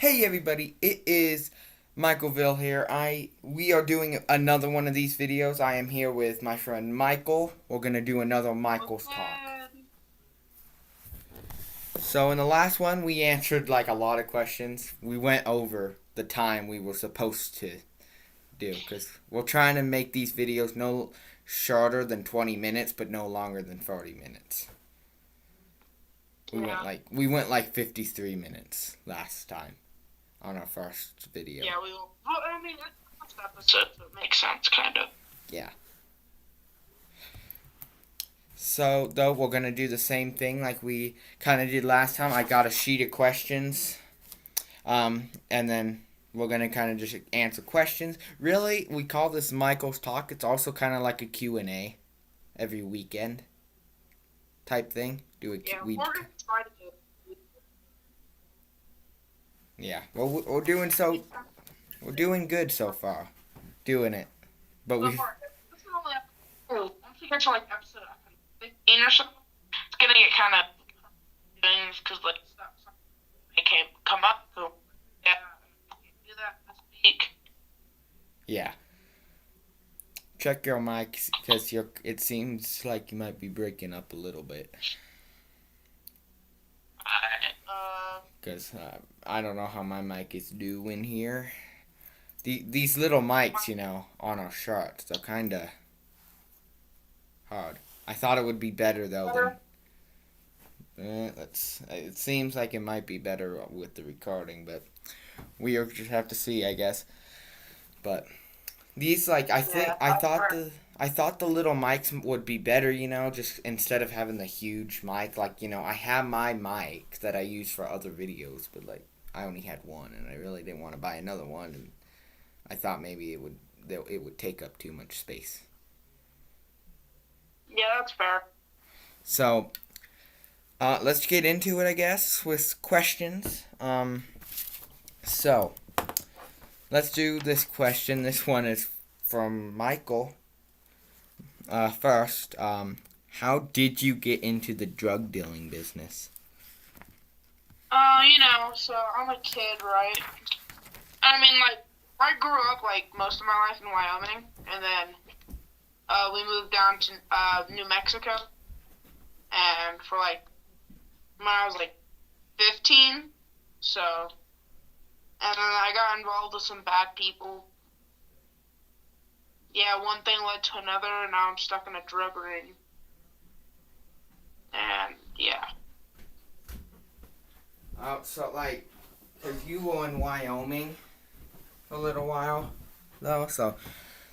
Hey everybody, it is Michaelville here. We are doing another one of these videos. I am here with my friend Michael. We're gonna do another Michael's talk. So in the last one we answered like a lot of questions. We went over the time we were supposed to do because we're trying to make these videos no shorter than 20 minutes but no longer than 40 minutes. Yeah. We went like 53 minutes last time on our first video. Yeah, we will. Well, I mean, that's the episode, so it makes sense, kind of. Yeah. So, though, we're going to do the same thing like we kind of did last time. I got a sheet of questions. And then we're going to kind of just answer questions. Really, we call this Michael's Talk. It's also kind of like a Q&A every weekend type thing. Yeah, we're gonna try to do it. Yeah. Well, we're doing good so far. Doing it. But So we far, this is only episode. Once we get to like episode 15 or something, it's gonna get kind of things because like stuff they can't come up. So yeah, we can do that this week. yeah. Check your mic because it seems like you might be breaking up a little bit. Alright. Because I don't know how my mic is doing here. These little mics, on our shirts, they're kind of hard. I thought it would be better though Better. than. It seems like it might be better with the recording, but we just have to see, I guess. But these Yeah. I thought the little mics would be better, just instead of having the huge mic. Like, I have my mic that I use for other videos, but like I only had one, and I really didn't want to buy another one, and I thought maybe it would take up too much space. Yeah, that's fair. So let's get into it, I guess, with questions. So let's do this question. This one is from Michael. First, how did you get into the drug dealing business? So I'm a kid, right? I mean, like, I grew up like most of my life in Wyoming, and then we moved down to New Mexico, and for like when I was like 15, so and then I got involved with some bad people. Yeah, one thing led to another, and now I'm stuck in a drug ring. And yeah, So like, cause you were in Wyoming for a little while, though. So,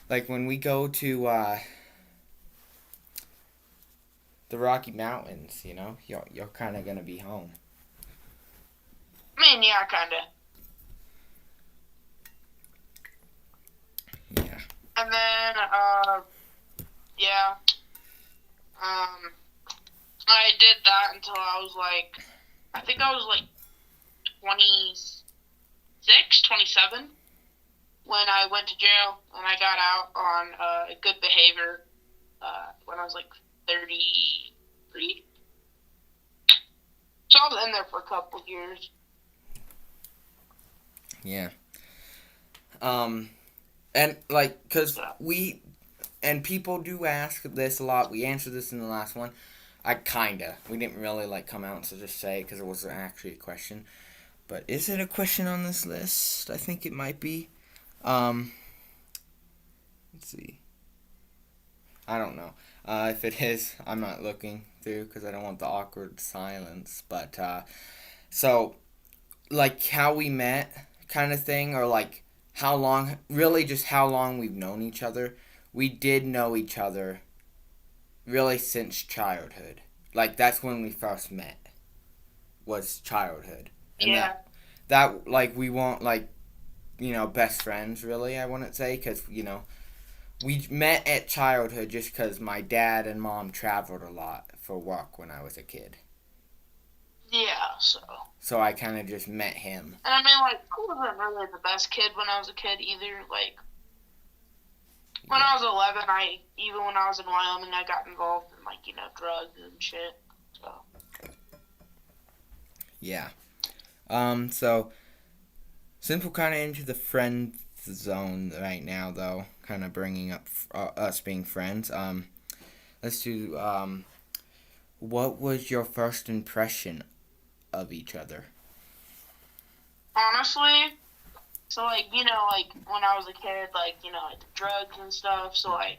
like, when we go to the Rocky Mountains, you're kind of gonna be home. I mean, yeah, kind of. Yeah. And then yeah, I did that until I was like, I think I was like 26, 27 when I went to jail and I got out on good behavior when I was like 33. So I was in there for a couple of years. Yeah. And like, cause So, and people do ask this a lot. We answered this in the last one. We didn't really like come out and just say because it wasn't actually a question. But is it a question on this list? I think it might be. Um, let's see. I don't know. If it is, I'm not looking through because I don't want the awkward silence. But so like how we met, kind of thing, or like how long, really just how long we've known each other. We did know each other really since childhood. Like that's when we first met. Was childhood, and yeah. that like we weren't like best friends really. I wouldn't say because we met at childhood just because my dad and mom traveled a lot for work when I was a kid. Yeah, so. So I kind of just met him. And I mean, like, I wasn't really the best kid when I was a kid either. Like, when Yeah. I was 11, even when I was in Wyoming, I got involved in, like, drugs and shit. So, Yeah. So Since we're kind of into the friend zone right now, though, kind of bringing up us being friends. Let's do. What was your first impression of each other? Honestly, so like like when I was a kid, like like the drugs and stuff. So like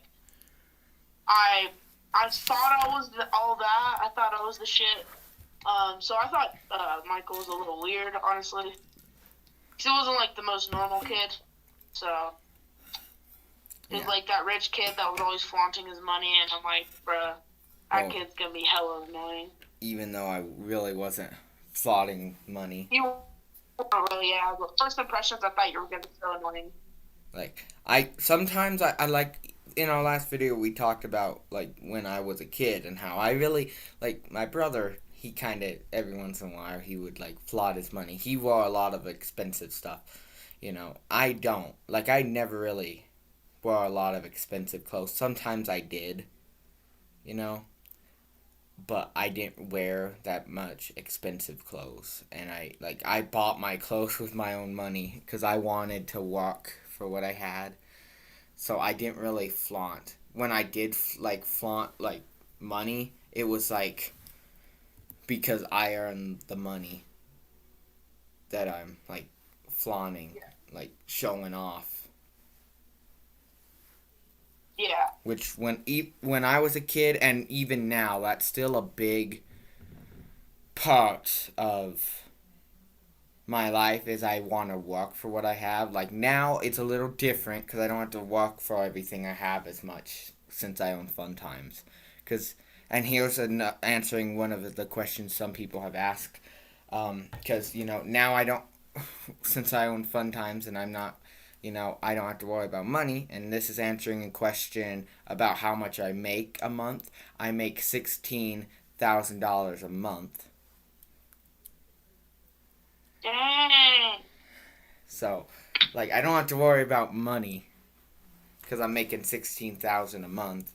I I thought I was all that. I thought I was the shit. So I thought Michael was a little weird, honestly. He wasn't like the most normal kid. So he was Yeah. like that rich kid that was always flaunting his money, and I'm like, bruh, that Well, kid's gonna be hella annoying. even though I really wasn't flaunting money. You weren't really, yeah. But first impressions, I thought you were gonna be so annoying. Like I sometimes I like in our last video we talked about like when I was a kid and how I really like my brother. He kind of every once in a while he would like flaunt his money. He wore a lot of expensive stuff. I don't. Like I never really wore a lot of expensive clothes. Sometimes I did, you know, but I didn't wear that much expensive clothes. And I bought my clothes with my own money cuz I wanted to work for what I had. So I didn't really flaunt. When I did like flaunt like money, it was like because I earned the money that I'm like flaunting, like showing off. Yeah. Which when I was a kid and even now, that's still a big part of my life is I want to work for what I have. Like now it's a little different because I don't have to work for everything I have as much since I own Fun Times. And here's answering one of the questions some people have asked. Because now I don't since I own Fun Times and I'm not. I don't have to worry about money, and this is answering a question about how much I make a month. I make $16,000 a month. Dang. So, like, I don't have to worry about money because I'm making 16,000 a month,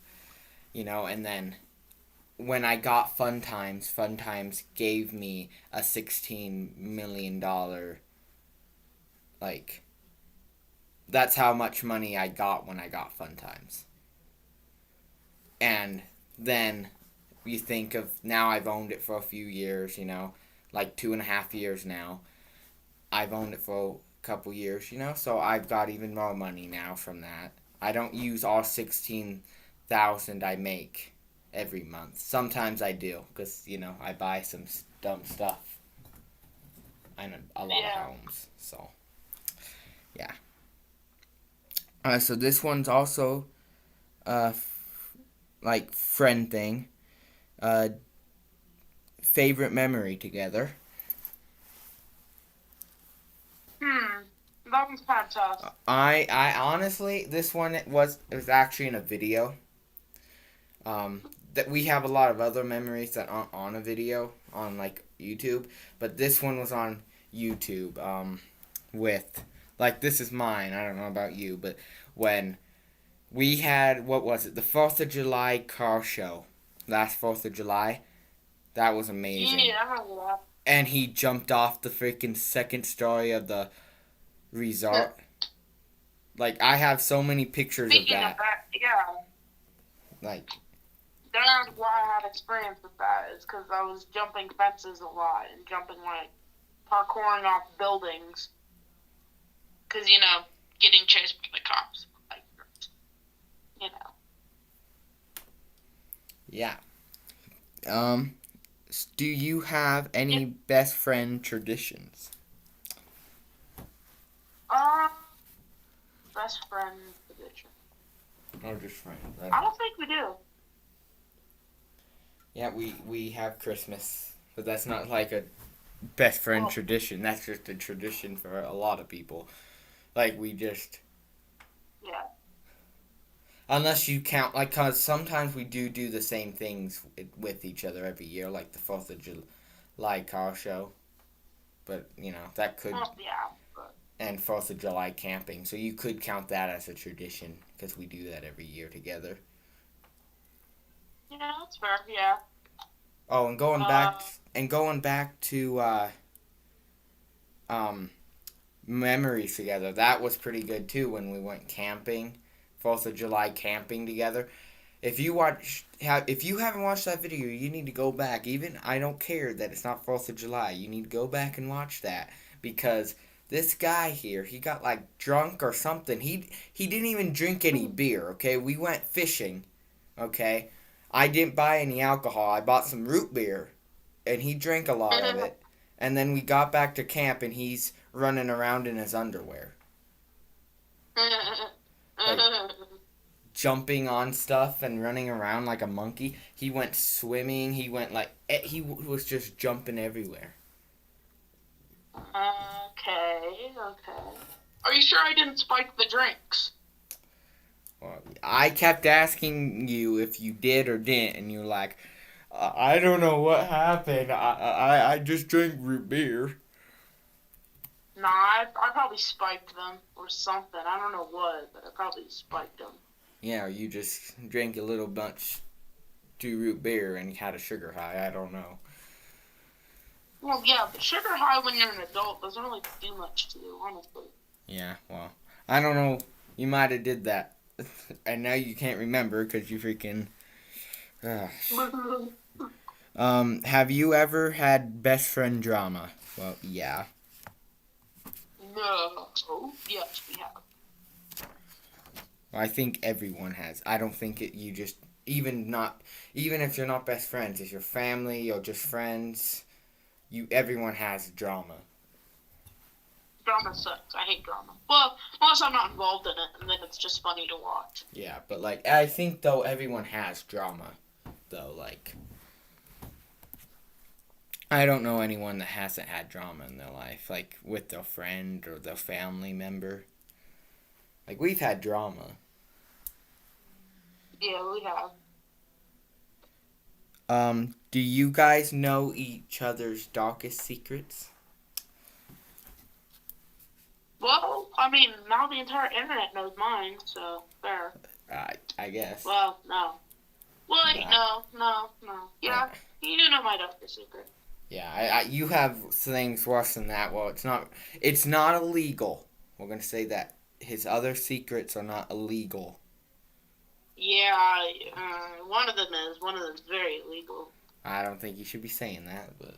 and then when I got Fun Times gave me a $16 million, like, that's how much money I got when I got Fun Times. And then you think of now I've owned it for a few years, like 2.5 years now. I've owned it for a couple years, so I've got even more money now from that. I don't use all 16,000 I make every month. Sometimes I do because I buy some dumb stuff and a lot of homes. So yeah. So this one's also like friend thing. Favorite memory together. That one's kind of tough. I honestly, this one it was actually in a video. That we have a lot of other memories that aren't on a video on like YouTube, but this one was on YouTube. With like this is mine. I don't know about you, but when we had what was it? The 4th of July car show, last 4th of July. That was amazing. Yeah, I remember that. And he jumped off the freaking second story of the resort. Like I have so many pictures Speaking of that. Yeah. Like That's why I had experience with that. Is because I was jumping fences a lot and jumping like parkouring off buildings. Because getting chased by the cops, like yeah. Do you have any best friend traditions? Best friend tradition. Or just friends? I don't think we do. Yeah, we have Christmas, but that's not like a best friend Well, tradition. That's just a tradition for a lot of people. Like we just yeah. unless you count like cause sometimes we do the same things with each other every year, like the 4th of July car show. But that could Well, yeah. But, and 4th of July camping, so you could count that as a tradition because we do that every year together. that's fair. Yeah. Oh, and going back to memories together. That was pretty good too when we went camping, 4th of July camping together. If you haven't watched that video, you need to go back. Even I don't care that it's not 4th of July. You need to go back and watch that because this guy here, he got like drunk or something. He didn't even drink any beer, okay? We went fishing, okay? I didn't buy any alcohol. I bought some root beer and he drank a lot of it. And then we got back to camp and he's running around in his underwear. Like, jumping on stuff and running around like a monkey. He went swimming. He went like he was just jumping everywhere. Okay. Are you sure I didn't spike the drinks? Well, I kept asking you if you did or didn't, and you're like, I don't know what happened. I just drank root beer. Nah, I probably spiked them or something. I don't know what, but I probably spiked them. Yeah, or you just drank a little bunch to root beer and had a sugar high. I don't know. Well, yeah, but sugar high when you're an adult doesn't really do much to you, honestly. Yeah, well, I don't know. You might have did that. And now you can't remember because you freaking... have you ever had best friend drama? Well, yeah. No. Yes, we have. I think everyone has. I don't think you just... Even if you're not best friends, if you're family or just friends, everyone has drama. Drama sucks. I hate drama. Well, unless I'm not involved in it, and then it's just funny to watch. Yeah, but like I think though everyone has drama, though like I don't know anyone that hasn't had drama in their life, like with their friend or their family member. Like we've had drama. Yeah, we have. Do you guys know each other's darkest secrets? Well, I mean, now the entire internet knows mine, so fair. I guess. Well, no. Wait, Yeah. no. Yeah, you do know my darkest secret. Yeah, you have things worse than that. Well, it's not illegal. We're gonna say that his other secrets are not illegal. Yeah, one of them is. One of them is very illegal. I don't think you should be saying that, but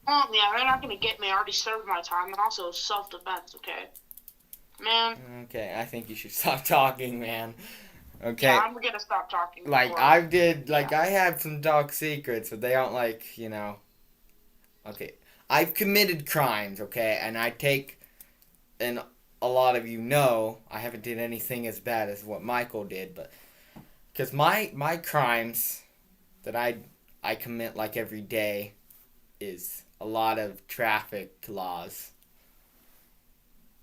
Well, yeah, they're not gonna get me. I already served my time, and also self-defense, okay? Man. okay, I think you should stop talking, man. Okay. Yeah, I'm gonna stop talking. Like before- I have some dark secrets, but they aren't like, okay. I've committed crimes, okay, and and a lot of you know, I haven't did anything as bad as what Michael did, but, because my crimes that I commit like every day is a lot of traffic laws.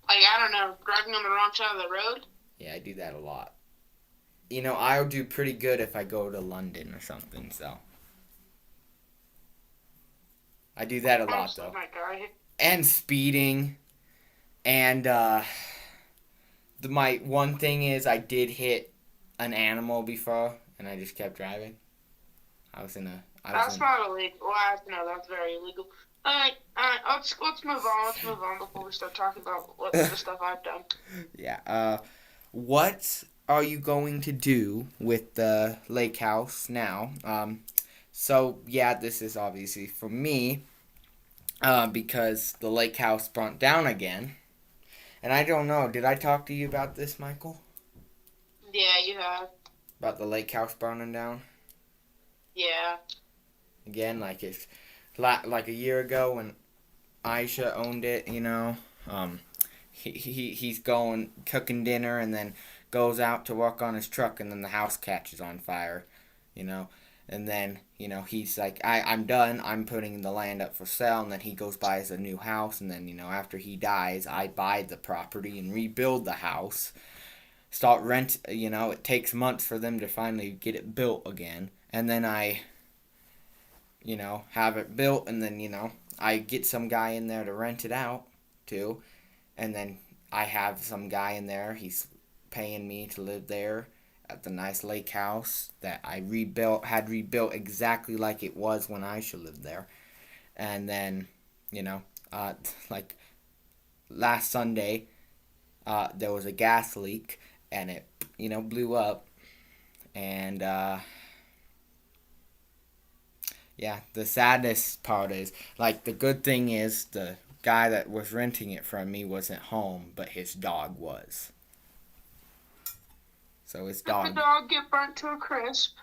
Like, I don't know, driving on the wrong side of the road? Yeah, I do that a lot. I'll do pretty good if I go to London or something, so. I do that a lot, though. My God. And speeding. And, my one thing is I did hit an animal before, and I just kept driving. That's not illegal. Well, no, that's very illegal. Alright, let's move on before we start talking about what the stuff I've done. Yeah, what are you going to do with the lake house now? So, yeah, this is obviously for me, because the lake house burnt down again. And I don't know, did I talk to you about this, Michael? Yeah, you have. About the lake house burning down? Yeah. Again, like it's like a year ago when Aisha owned it, he's going cooking dinner and then goes out to work on his truck and then the house catches on fire, and then he's like, I'm done, I'm putting the land up for sale, and then he goes buys a new house, and then after he dies I buy the property and rebuild the house, start rent, it takes months for them to finally get it built again, and then I have it built, and then, I get some guy in there to rent it out to, and then I have some guy in there, he's paying me to live there at the nice lake house that I had rebuilt exactly like it was when Aisha lived there. And then, like last Sunday, there was a gas leak, and it blew up, and yeah, the saddest part is, like, the good thing is the guy that was renting it from me wasn't home, but his dog was. So Did the dog get burnt to a crisp?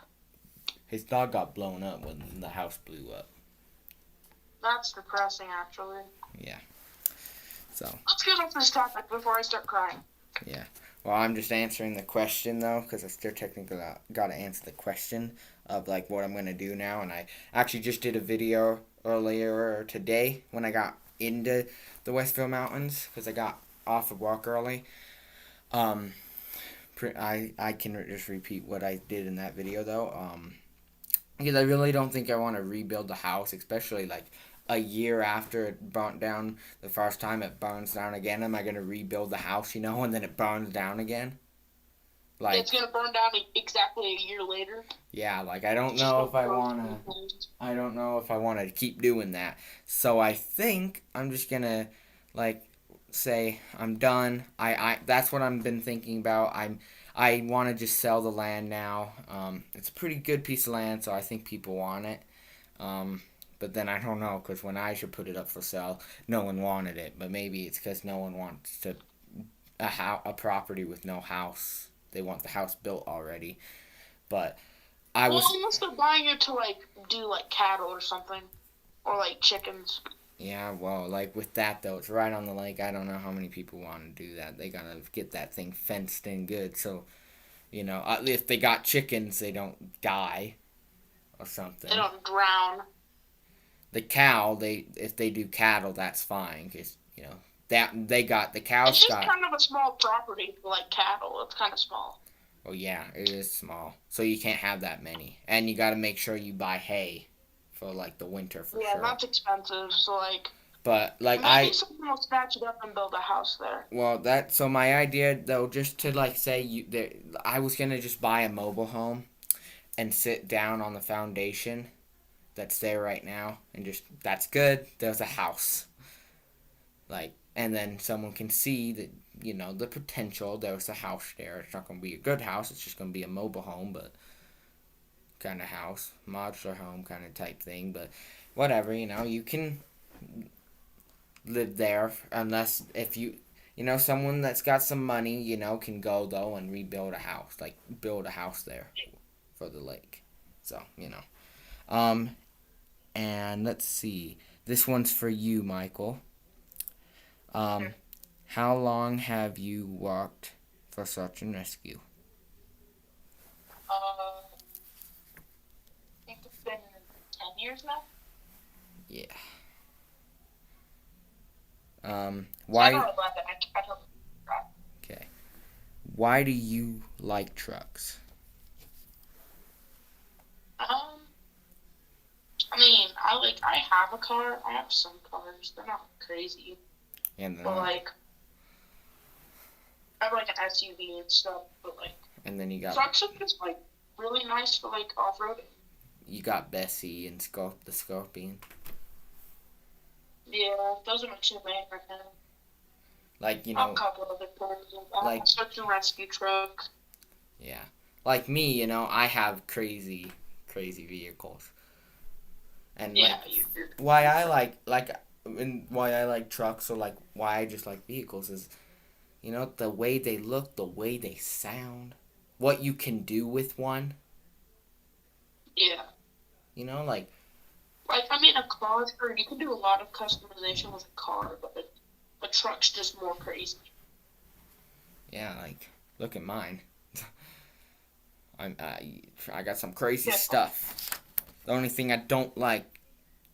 his dog got blown up when the house blew up. That's depressing, actually. Yeah. So, Let's get off this topic before I start crying. yeah. Well, I'm just answering the question, though, because I still technically got to answer the question of, like, what I'm going to do now. And I actually just did a video earlier today when I got into the Westville Mountains, because I got off of work early. I can just repeat what I did in that video, though. Because I really don't think I want to rebuild the house, especially, like, a year after it burnt down the first time. It burns down again. Am I going to rebuild the house, and then it burns down again? Like, it's going to burn down exactly a year later. Yeah, like, I don't know if I want to keep doing that. So I think I'm just going to, like, say I'm done. That's what I've been thinking about. I want to just sell the land now. It's a pretty good piece of land, so I think people want it. But then I don't know, because when I should put it up for sale, no one wanted it. But maybe it's because no one wants a property with no house. They want the house built already. But unless they're buying it to, like, do, like, cattle or something. Or, like, chickens. Yeah, well, like, with that, though, it's right on the lake. I don't know how many people want to do that. They gotta get that thing fenced in good, so, if they got chickens, they don't die or something. They don't drown. The cow, if they do cattle, that's fine, because, the cows it's just kind of a small property for, like, cattle. It's kind of small. Oh, yeah, it is small. So you can't have that many. And you gotta make sure you buy hay for, like, the winter for sure. Yeah, that's expensive, so, like... But, like, maybe someone will snatch it up and build a house there. Well, so my idea, though, just to, like, say, I was gonna just buy a mobile home and sit down on the foundation that's there right now, and just, that's good, there's a house. Like, and then someone can see that, the potential, there's a house there. It's not going to be a good house, it's just going to be a mobile home, but kind of house, modular home kind of type thing, but whatever, you can live there, unless if someone that's got some money, can go, though, and rebuild a house, like, build a house there for the lake. So, and let's see. This one's for you, Michael. How long have you worked for Search and Rescue? I think it's been 10 years now. Yeah. Why? I don't know about that. I don't know. Okay. Why do you like trucks? I mean, I have a car. I have some cars. They're not crazy. And but, like, I have, like, an SUV and stuff, but, like... And then you got... trucks are just, like, really nice for, like, off-roading. You got Bessie and the Scorpion. Yeah, those are my two main right now. Like, a couple other cars. Like a Search and Rescue truck. Yeah. Like me, I have crazy vehicles. And, yeah, why I like trucks, or, like, why I just like vehicles is, the way they look, the way they sound, what you can do with one. Yeah. Like, I mean, a car, you can do a lot of customization with a car, but a truck's just more crazy. Yeah, like, look at mine. I got some crazy stuff. The only thing I don't like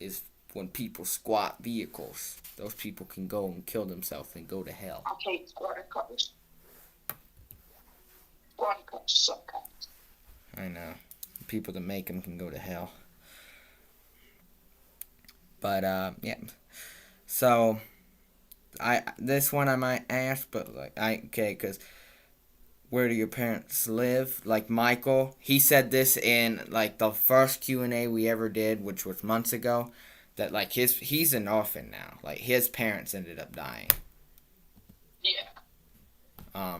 is when people squat vehicles. Those people can go and kill themselves and go to hell. I hate squatting cars. Squatting cars suck. I know. The people that make them can go to hell. But, yeah. So, this one I might ask, but, like, okay, because... Where do your parents live? Like Michael, he said this in, like, the first Q&A we ever did, which was months ago, that, like, he's an orphan now. Like, his parents ended up dying. Yeah.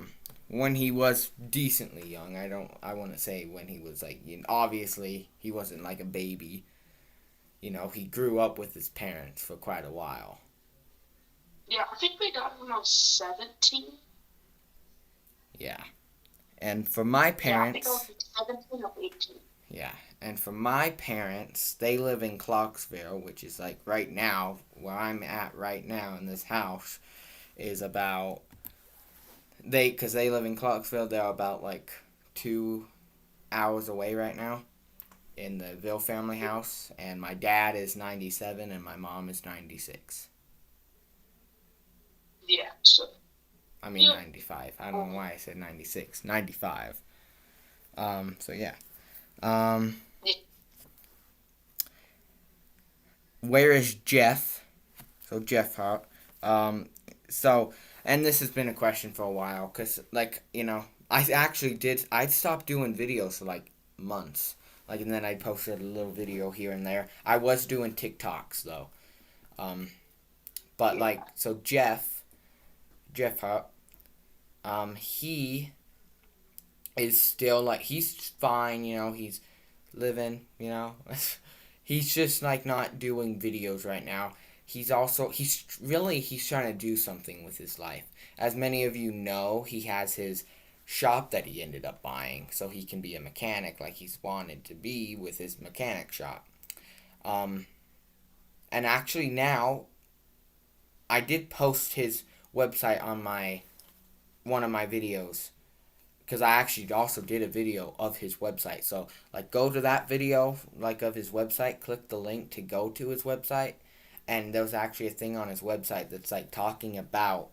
When he was decently young. I want to say when he was like, obviously he wasn't like a baby. He grew up with his parents for quite a while. Yeah, I think we got him when I was 17. Yeah. And for my Yeah, I think I was parents, like 17 or 18. yeah. And for my parents, they live in Clarksville, which is like right now, where I'm at right now in this house, is about, because they live in Clarksville, they're about like 2 hours away right now in the Ville family house. And my dad is 97 and my mom is 96. Yeah, so. I mean Yeah. 95. I don't know why I said 96. 95. So yeah. Um, Yeah. where is Jeff? So Jeff Hart. So, and this has been a question for a while, because, like, I stopped doing videos for, like, months. Like, and then I posted a little video here and there. I was doing TikToks, though. But, Yeah. like, so Jeff Hart, he is still, like, he's fine, he's living, he's just, like, not doing videos right now. He's trying to do something with his life. As many of you know, he has his shop that he ended up buying so he can be a mechanic like he's wanted to be with his mechanic shop. And actually now, I did post his website on one of my videos, because I actually also did a video of his website. So, like, go to that video, like, of his website, click the link to go to his website, and there's actually a thing on his website that's, like, talking about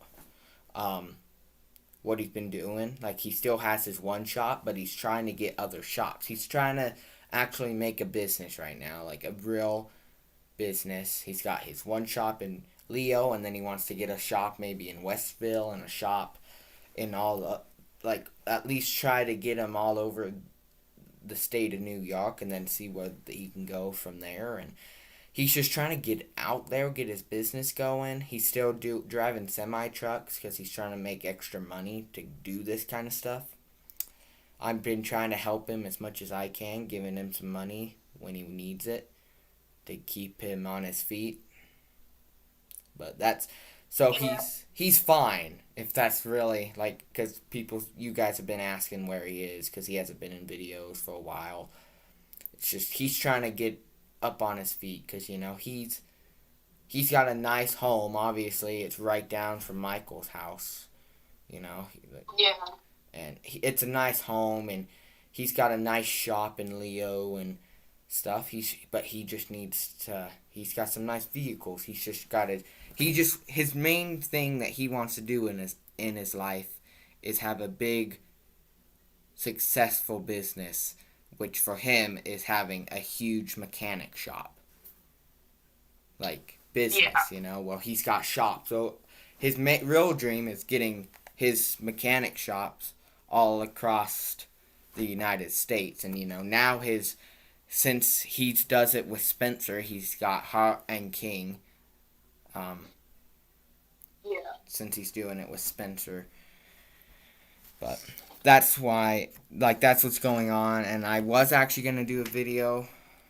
what he's been doing. Like, he still has his one shop, but he's trying to get other shops. He's trying to actually make a business right now, like a real business. He's got his one shop in Leo, and then he wants to get a shop maybe in Westville and a shop in all the, like, at least try to get him all over the state of New York, and then see where he can go from there. And he's just trying to get out there, get his business going. He's still driving semi trucks because he's trying to make extra money to do this kind of stuff. I've been trying to help him as much as I can, giving him some money when he needs it to keep him on his feet. But so Yeah. he's fine, if that's really, like, because you guys have been asking where he is, because he hasn't been in videos for a while. It's just he's trying to get up on his feet, because he's got a nice home. Obviously, it's right down from Michael's house, Yeah. and it's a nice home, and he's got a nice shop in Leo and stuff. But he just needs to. He's got some nice vehicles. He's just got to. His main thing that he wants to do in his life is have a big, successful business, which for him is having a huge mechanic shop. Like, business, Yeah. Well, he's got shops. So his real dream is getting his mechanic shops all across the United States. And, now since he does it with Spencer, he's got Hart and King. Yeah. Since he's doing it with Spencer. But that's why, like, that's what's going on. And I was actually going to do a video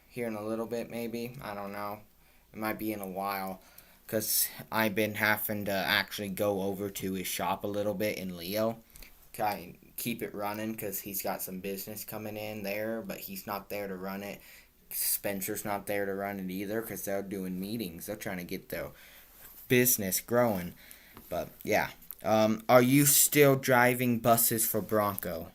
here in a little bit, maybe. I don't know. It might be in a while. Because I've been having to actually go over to his shop a little bit in Leo. Kind of keep it running, because he's got some business coming in there, but he's not there to run it. Spencer's not there to run it either, because they're doing meetings. They're trying to get their business growing. But yeah. Are you still driving buses for Bronco?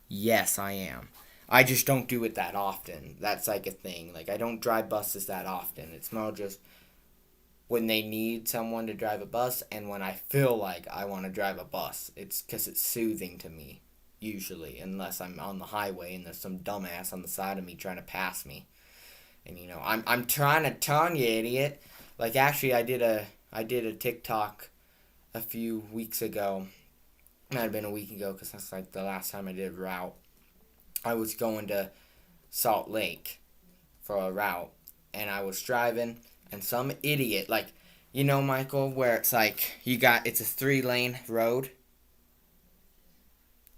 Yes, I am. I just don't do it that often. That's like a thing. Like, I don't drive buses that often. It's more just when they need someone to drive a bus, and when I feel like I want to drive a bus. It's because it's soothing to me, usually, unless I'm on the highway and there's some dumbass on the side of me trying to pass me. And, I'm trying to turn, you idiot. Like, actually, I did a TikTok a few weeks ago. Might have been a week ago, because that's like the last time I did a route. I was going to Salt Lake for a route, and I was driving, and some idiot, like, You know, Michael, where it's like it's a 3-lane road.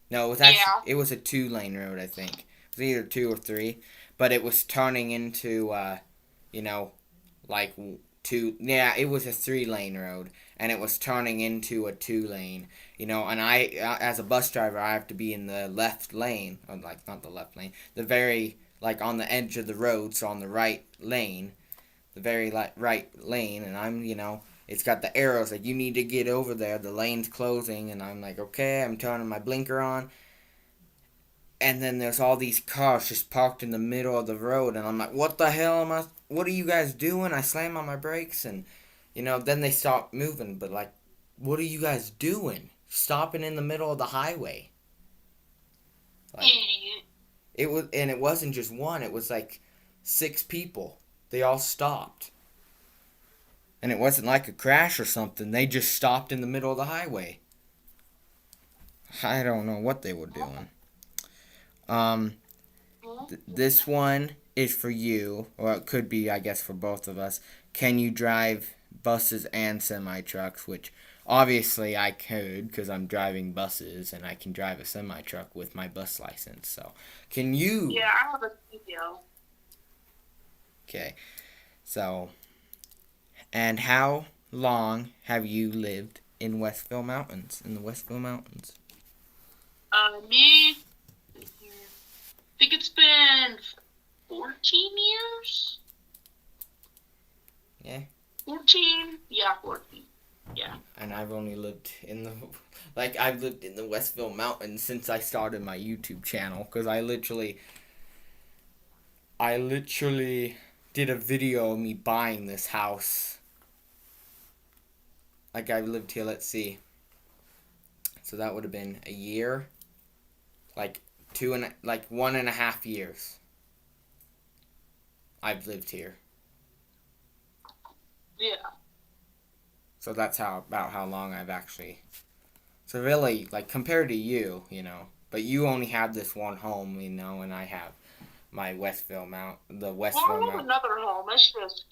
No, Yeah. it was a 2-lane road, I think. It was either 2 or 3, but it was turning into you know, like two. Yeah, it was a 3-lane road, and it was turning into a 2-lane. You know, and as a bus driver, I have to be in the left lane, or like not the left lane, the very like on the edge of the road, so on the right lane, the very right lane, and I'm it's got the arrows like you need to get over there. The lane's closing, and I'm like, okay, I'm turning my blinker on, and then there's all these cars just parked in the middle of the road, and I'm like, what the hell am I? What are you guys doing? I slam on my brakes, and then they stop moving. But like, what are you guys doing? Stopping in the middle of the highway? Like Idiot. it wasn't just one. It was like 6 people. They all stopped, and it wasn't like a crash or something. They just stopped in the middle of the highway. I don't know what they were doing. Um, this one is for you, or it could be, I guess, for both of us. Can you drive buses and semi trucks? Which obviously I could, because I'm driving buses and I can drive a semi truck with my bus license. So, can you? Yeah, I have a video. Okay. So, and how long have you lived in Westville Mountains? In the Westville Mountains? Me, I think it's been 14 years. Yeah. 14? Yeah, 14. Yeah. And I've only lived in the I've lived in the Westville Mountains since I started my YouTube channel, because I literally did a video of me buying this house. Like, I've lived here, let's see, so that would have been a year, like 1.5 years I've lived here. Yeah. So that's about how long I've actually. So really, like, compared to you, but you only have this one home, and I have my Well, Westville I have Mount. another home. It's just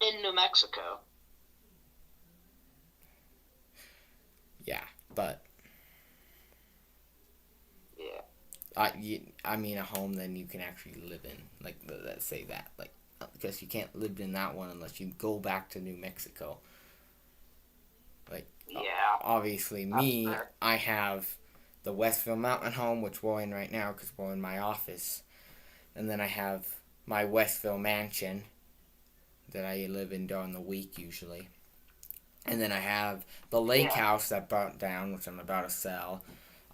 in New Mexico. Yeah, but Yeah. I mean a home then you can actually live in. Like, let's say that, like, because you can't live in that one unless you go back to New Mexico. Like, Yeah. obviously, That's me, fair. I have the Westville Mountain home, which we're in right now because we're in my office. And then I have my Westville mansion that I live in during the week usually. And then I have the lake Yeah. house that burnt down, which I'm about to sell.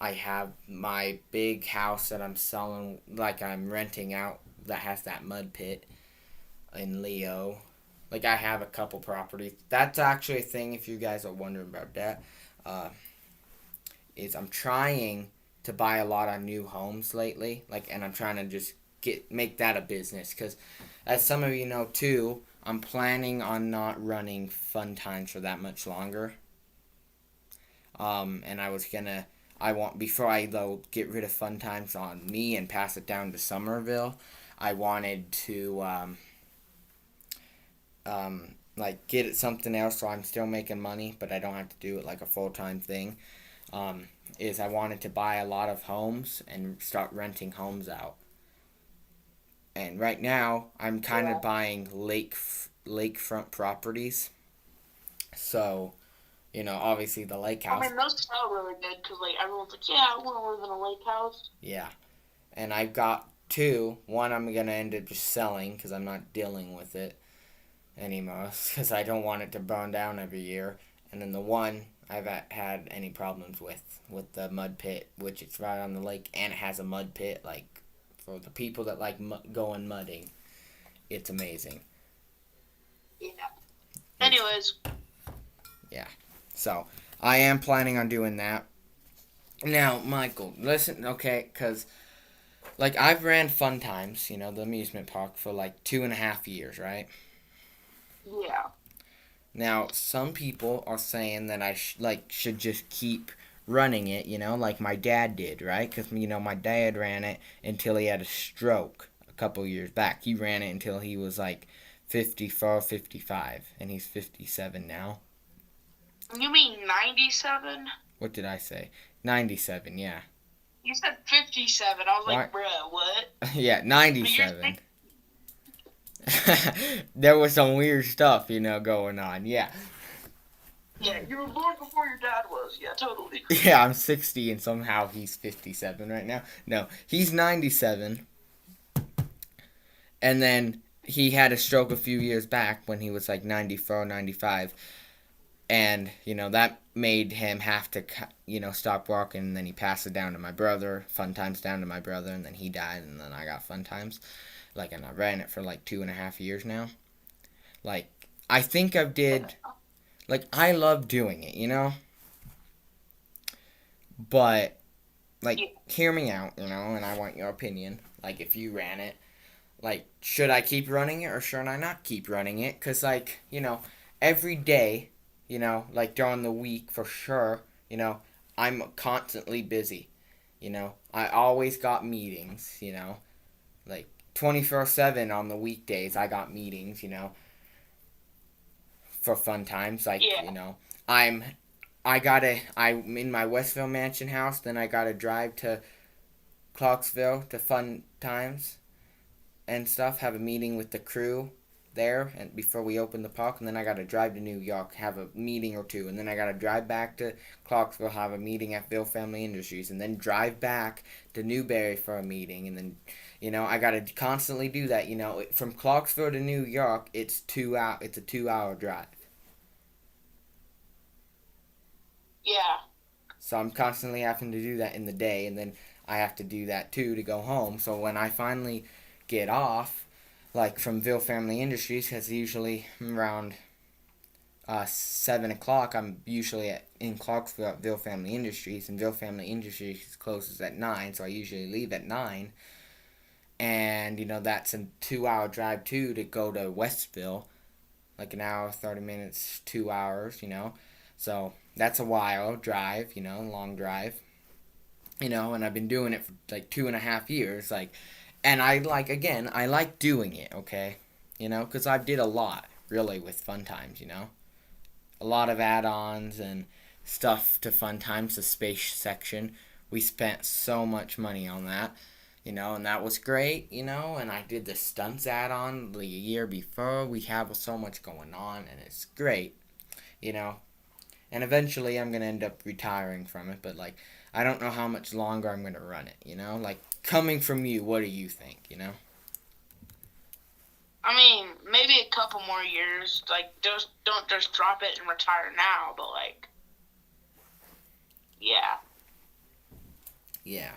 I have my big house that I'm selling, like I'm renting out, that has that mud pit in Leo. Like, I have a couple properties. That's actually a thing, if you guys are wondering about that. Uh, is I'm trying to buy a lot of new homes lately. Like, and I'm trying to just make that a business. Because, as some of you know too, I'm planning on not running Fun Times for that much longer. And I want, before I though get rid of Fun Times on me and pass it down to Somerville, I wanted to like get it something else so I'm still making money, but I don't have to do it like a full time thing. Is I wanted to buy a lot of homes and start renting homes out. And right now, I'm kind of Yeah. buying lakefront properties. So, obviously the lake I house. mean, those sound really good because, like, everyone's like, yeah, I want to live in a lake house. Yeah. And I've got two. One I'm going to end up just selling because I'm not dealing with it anymore because I don't want it to burn down every year. And then the one I've had any problems with the mud pit, which it's right on the lake and it has a mud pit, like, for the people that like going mudding. It's amazing. Yeah. Anyways, Yeah. So, I am planning on doing that. Now, Michael, listen, okay, because, like, I've ran Fun Times, the amusement park, for like 2.5 years, right? yeah. Now, some people are saying that I should just keep running it, like my dad did, right? Because, my dad ran it until he had a stroke a couple years back. He ran it until he was like 54, 55, and he's 57 now. You mean 97? What did I say? 97, yeah. You said 57. I was Why? like, bruh, what? Yeah, But 97. There was some weird stuff, going on. Yeah. Yeah, you were born before your dad was. Yeah, totally. Yeah, I'm 60 and somehow he's 57 right now. No, he's 97. And then he had a stroke a few years back when he was like 94, 95. And, that made him have to, stop walking. And then he passed it down to my brother, fun times down to my brother. And then he died. And then I got fun times. And I ran it for 2.5 years now. I think I love doing it, But, hear me out, and I want your opinion. If you ran it, should I keep running it or should I not keep running it? Because, every day, during the week for sure, I'm constantly busy. I always got meetings, 24/7 on the weekdays I got meetings, for fun times. I'm in my Westville mansion house, then I gotta drive to Clarksville to fun times and stuff, have a meeting with the crew there and before we open the park, and then I gotta drive to New York, have a meeting or two, and then I gotta drive back to Clarksville, have a meeting at Ville Family Industries, and then drive back to Newberry for a meeting, and then I gotta constantly do that. From Clarksville to New York, it's a 2-hour drive. Yeah. So I'm constantly having to do that in the day, and then I have to do that too to go home. So when I finally get off, from Ville Family Industries, because usually around 7 o'clock, I'm usually in Clarksville at Ville Family Industries, and Ville Family Industries closes at 9, so I usually leave at 9. And, that's a 2-hour drive too to go to Westville, an hour, 30 minutes, 2 hours, So that's a while drive, long drive, and I've been doing it for 2.5 years, and I like doing it, okay, because I did a lot, really, with Fun Times, a lot of add-ons and stuff to Fun Times, the space section. We spent so much money on that, and that was great, and I did the stunts add-on the year before. We have so much going on, and it's great, and eventually I'm going to end up retiring from it, but, I don't know how much longer I'm going to run it, coming from you, what do you think, I mean, maybe a couple more years. Don't just drop it and retire now, but, yeah. Yeah.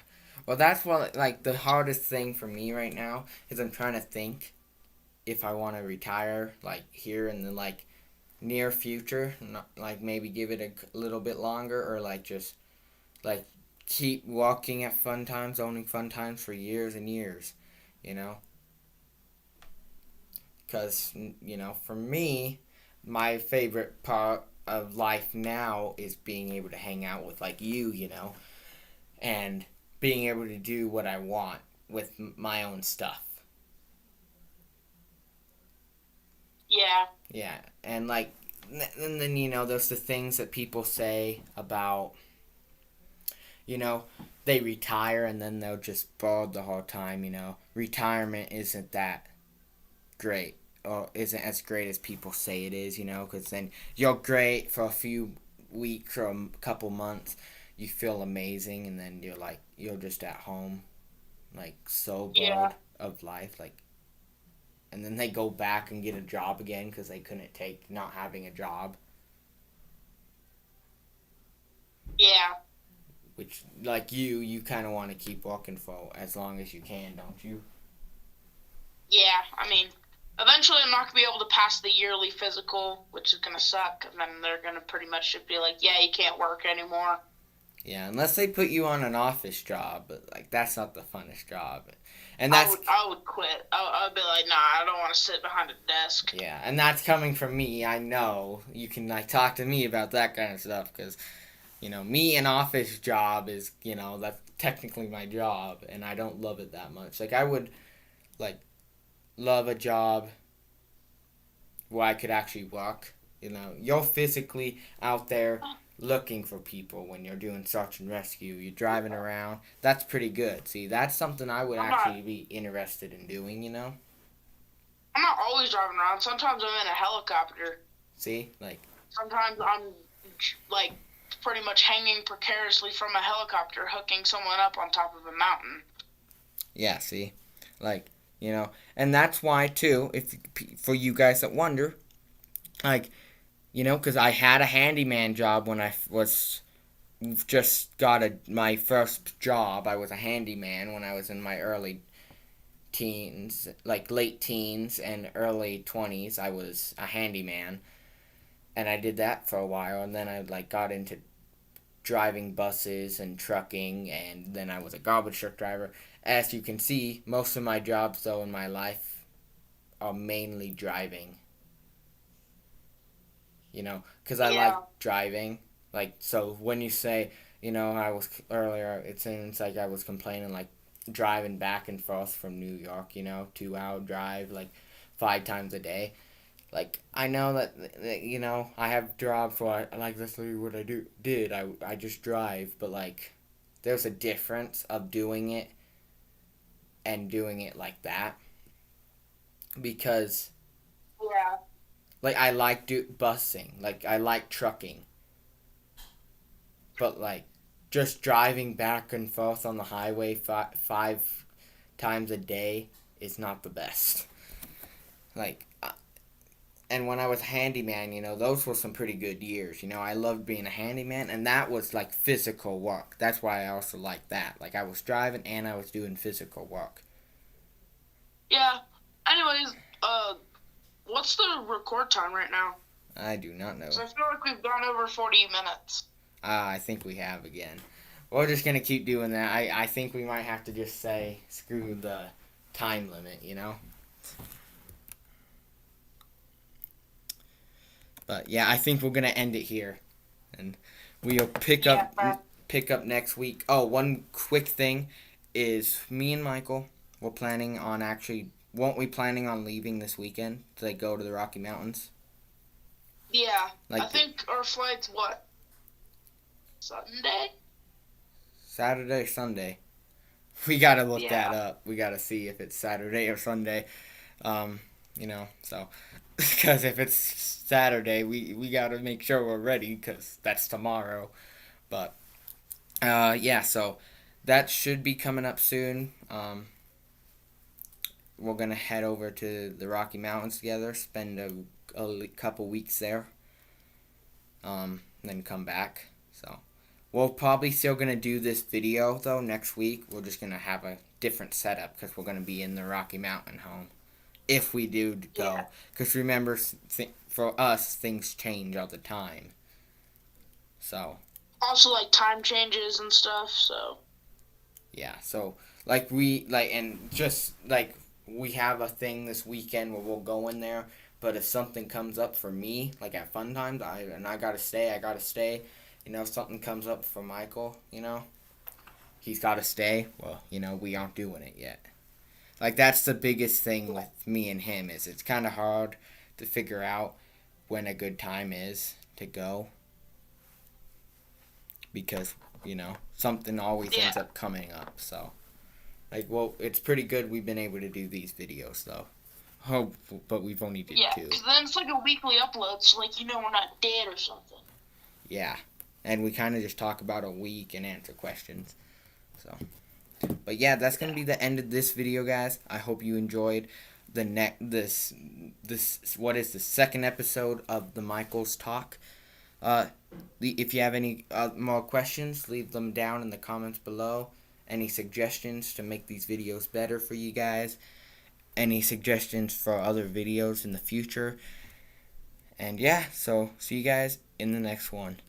Well, that's what, the hardest thing for me right now is I'm trying to think if I want to retire, here in the, near future, not, maybe give it a little bit longer, or, just, keep walking at Fun Times, owning Fun Times for years and years, Because, for me, my favorite part of life now is being able to hang out with, you, and being able to do what I want with my own stuff. Yeah. Yeah, and and then there's the things that people say about, they retire and then they'll just bald the whole time. Retirement isn't that great, or isn't as great as people say it is. Because then you're great for a few weeks or a couple months, you feel amazing, and then you're just at home, so bored of life, and then they go back and get a job again because they couldn't take not having a job. Yeah. Which, you kind of want to keep working for as long as you can, don't you? Yeah, I mean, eventually I'm not going to be able to pass the yearly physical, which is going to suck, and then they're going to pretty much just be like, yeah, you can't work anymore. Yeah, unless they put you on an office job, but, that's not the funnest job. And that's... I would quit. I would be like, nah, I don't want to sit behind a desk. Yeah, and that's coming from me. I know. You can, talk to me about that kind of stuff, because, me, an office job is, that's technically my job, and I don't love it that much. I would, love a job where I could actually walk. You know, you're physically out there looking for people when you're doing search and rescue. You're driving around. That's pretty good. See, that's something I would I'm not. actually be interested in doing, you know? I'm not always driving around. Sometimes I'm in a helicopter. See? Like, Sometimes I'm like pretty much hanging precariously from a helicopter, hooking someone up on top of a mountain. yeah, see? Like, you know, and that's why, too, if for you guys that wonder, like, you know, because I had a handyman job when I was just got my first job. I was a handyman when I was in my early teens, like late teens and early 20s. I was a handyman, and I did that for a while, and then I like got into driving buses and trucking, and then I was a garbage truck driver. As you can see, most of my jobs though in my life are mainly driving. You know, because I like Yeah. driving. Like, so when you say, you know, I was earlier, it seems like I was complaining, like, driving back and forth from New York, you know, 2 hour drive, like, 5 times a day. Like, I know that you know, I have jobs where like, that's literally what I just drive, but, like, there's a difference of doing it and doing it like that. Because, Yeah. like, I like busing, like, I like trucking. But like just driving back and forth on the highway 5 times a day is not the best. Like, and when I was a handyman, you know, those were some pretty good years. You know, I loved being a handyman, and that was like physical work. That's why I also like that. Like, I was driving and I was doing physical work. Yeah. Anyways, what's the record time right now? I do not know. So I feel like we've gone over 40 minutes. I think we have again. We're just gonna keep doing that. I think we might have to just say screw the time limit, you know. But yeah, I think we're gonna end it here, and we'll Yeah. pick up next week. Oh, one quick thing is me and Michael. We're planning on actually. Won't we planning on leaving this weekend to like, go to the Rocky Mountains? Yeah. Like I think our flight's what? Sunday? Saturday, Sunday. We gotta look that Yeah. up. We gotta see if it's Saturday or Sunday. You know, so because if it's Saturday, we gotta make sure we're ready because that's tomorrow. But yeah, so that should be coming up soon. We're gonna head over to the Rocky Mountains together, spend a couple weeks there, then come back. So we're probably still gonna do this video though next week. We're just gonna have a different setup because we're gonna be in the Rocky Mountain home if we do go. Yeah. Because remember, for us, things change all the time. So Also, like, time changes and stuff, so. yeah, so like we like and just like we have a thing this weekend where we'll go in there. But if something comes up for me, like at fun times, I gotta stay. I gotta stay. You know, if something comes up for Michael, you know, he's gotta stay. Well, you know, we aren't doing it yet. Like, that's the biggest thing with me and him is it's kind of hard to figure out when a good time is to go because, you know, something always Yeah. ends up coming up. So, like, well, it's pretty good we've been able to do these videos though. Oh, but we've only did Yeah, two. because then it's like a weekly upload, so, like, you know we're not dead or something. Yeah, and we kind of just talk about a week and answer questions. So, but yeah, that's gonna be the end of this video, guys. I hope you enjoyed this what is the second episode of the Michael's Talk. If you have any more questions, leave them down in the comments below. Any suggestions to make these videos better for you guys? Any suggestions for other videos in the future? And yeah, so see you guys in the next one.